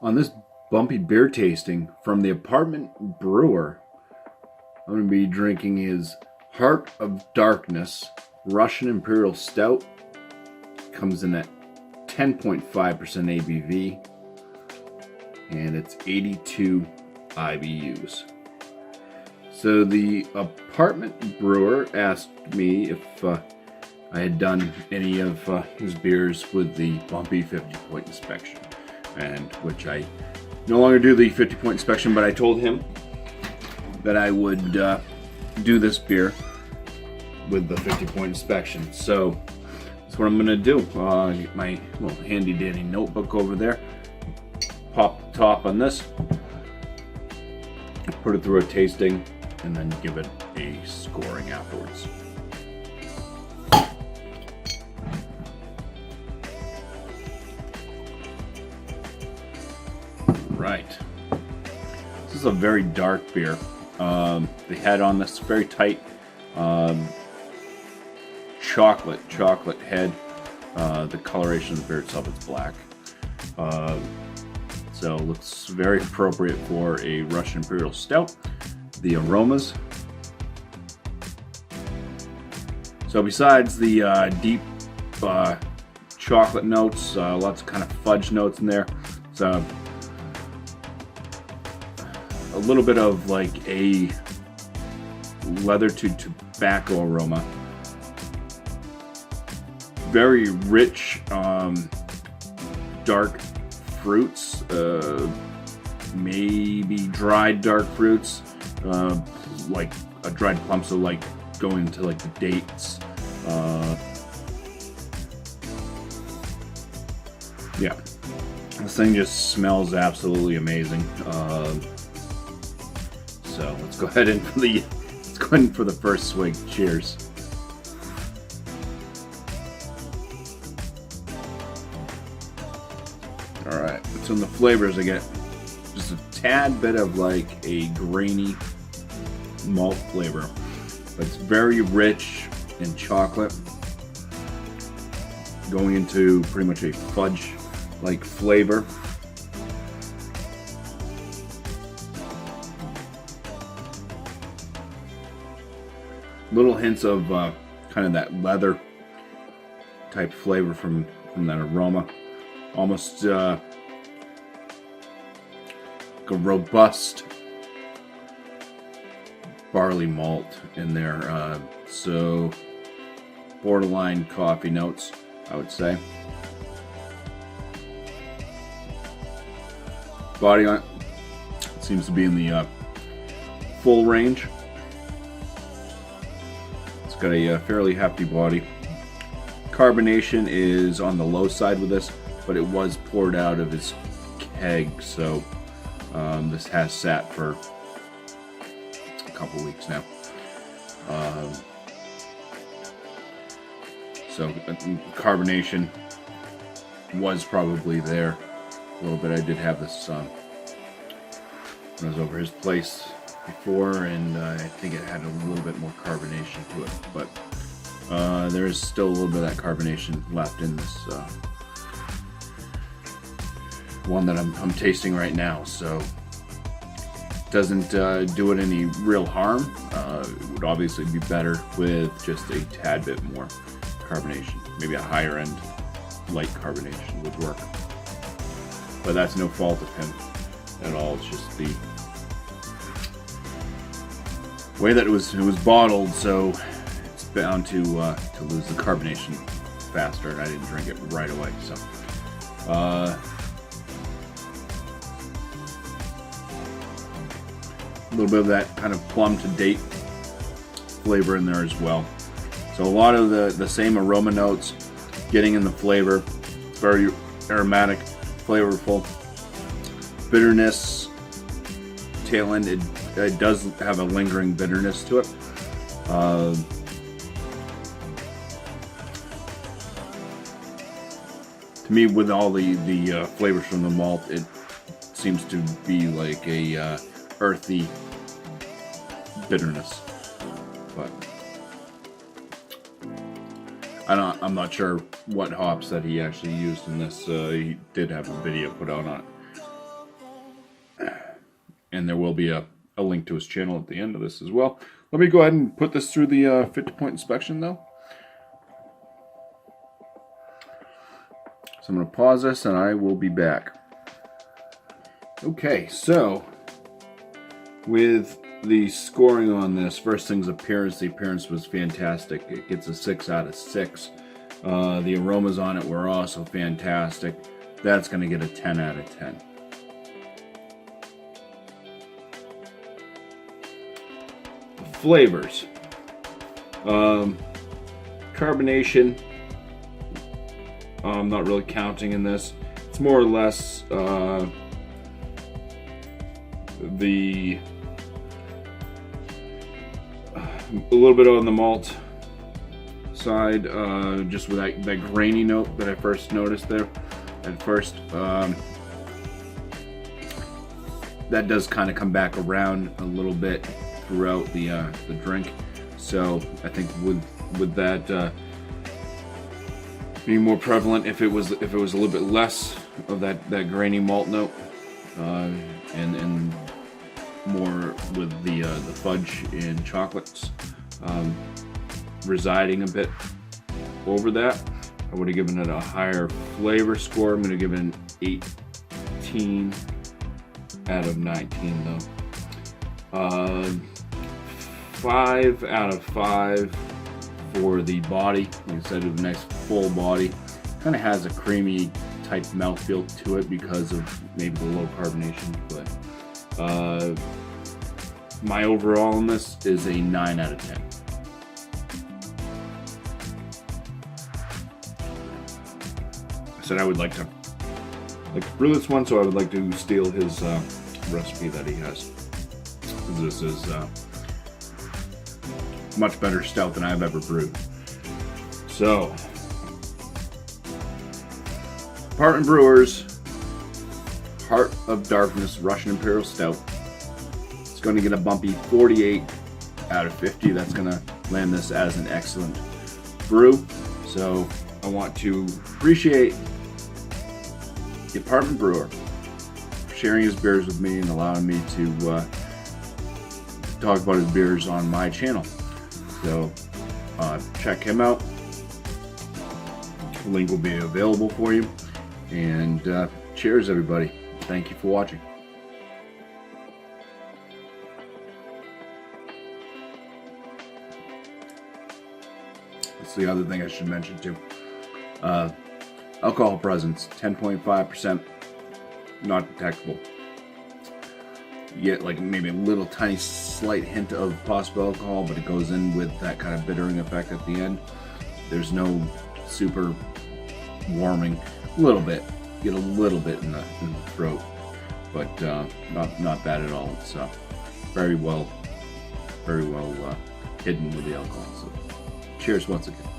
On this bumpy beer tasting from the Apartment Brewer, I'm going to be drinking his Heart of Darkness Russian Imperial Stout. Comes in at 10.5% ABV, and it's 82 IBUs. So the Apartment Brewer asked me if I had done any of his beers with the BuMpY 50-point inspection, and which I no longer do the 50-point inspection, but I told him that I would do this beer with the 50-point inspection. So that's what I'm gonna do. Get my little handy dandy notebook over there, pop the top on this, put it through a tasting, and then give it a scoring afterwards. Right. This is a very dark beer. The head on this very tight, chocolate head. The coloration of the beer itself is black. So it looks very appropriate for a Russian Imperial Stout. The aromas. So besides the deep chocolate notes, lots of kind of fudge notes in there. So a little bit of like a leather to tobacco aroma. Very rich, dark fruits, maybe dried dark fruits, like a dried plum, so like going to like the dates. Yeah, this thing just smells absolutely amazing. So let's go ahead for the first swig. Cheers. All right, so in the flavors, I get just a tad bit of like a grainy malt flavor, but it's very rich in chocolate, going into pretty much a fudge-like flavor. Little hints of kind of that leather type flavor from that aroma. Almost like a robust barley malt in there. So borderline coffee notes, I would say. Body on it seems to be in the full range. It's got a fairly hefty body. Carbonation is on the low side with this, but it was poured out of his keg, so this has sat for a couple weeks now. So carbonation was probably there a little bit. I did have this when I was over his place before, and I think it had a little bit more carbonation to it, but there is still a little bit of that carbonation left in this one that I'm tasting right now, so it doesn't do it any real harm. It would obviously be better with just a tad bit more carbonation. Maybe a higher end light carbonation would work, but that's no fault of him at all. It's just the way that it was bottled, so it's bound to lose the carbonation faster, and I didn't drink it right away. So a little bit of that kind of plum to date flavor in there as well. So a lot of the same aroma notes getting in the flavor. It's very aromatic, flavorful. Bitterness, tail end, it does have a lingering bitterness to it. To me, with all the flavors from the malt, it seems to be like a earthy bitterness, but I'm not sure what hops that he actually used in this. He did have a video put out on it. and there will be a link to his channel at the end of this as well. Let me go ahead and put this through the 50-point inspection though. So I'm going to pause this and I will be back. Okay, so with the scoring on this, first thing's appearance. The appearance was fantastic. It gets a 6 out of 6. The aromas on it were also fantastic. That's going to get a 10 out of 10. The flavors. Carbonation, I'm not really counting in this. It's more or less a little bit on the malt side, just with that grainy note that I first noticed there at first. That does kind of come back around a little bit throughout the drink. So I think with that being more prevalent, if it was a little bit less of that grainy malt note, and more with the fudge and chocolates residing a bit over that, I would have given it a higher flavor score. I'm going to give it an 18 out of 19 though. 5 out of 5 for the body. Like I said, a nice full body. Kind of has a creamy type mouthfeel to it because of maybe the low carbonation, but my overall on this is a 9 out of 10. I said I would like to brew this one, so I would like to steal his recipe that he has. This is much better stout than I've ever brewed. So, Apartment Brewer's Heart of Darkness Russian Imperial Stout. It's going to get a bumpy 48 out of 50. That's going to land this as an excellent brew. So I want to appreciate the Apartment Brewer for sharing his beers with me and allowing me to talk about his beers on my channel. So check him out. The link will be available for you. And cheers, everybody. Thank you for watching. That's the other thing I should mention too. Alcohol presence, 10.5%, not detectable. You get like maybe a little tiny slight hint of possible alcohol, but it goes in with that kind of bittering effect at the end. There's no super warming. A little bit, get a little bit in the throat, but not bad at all. It's very well hidden with the alcohol. So cheers once again.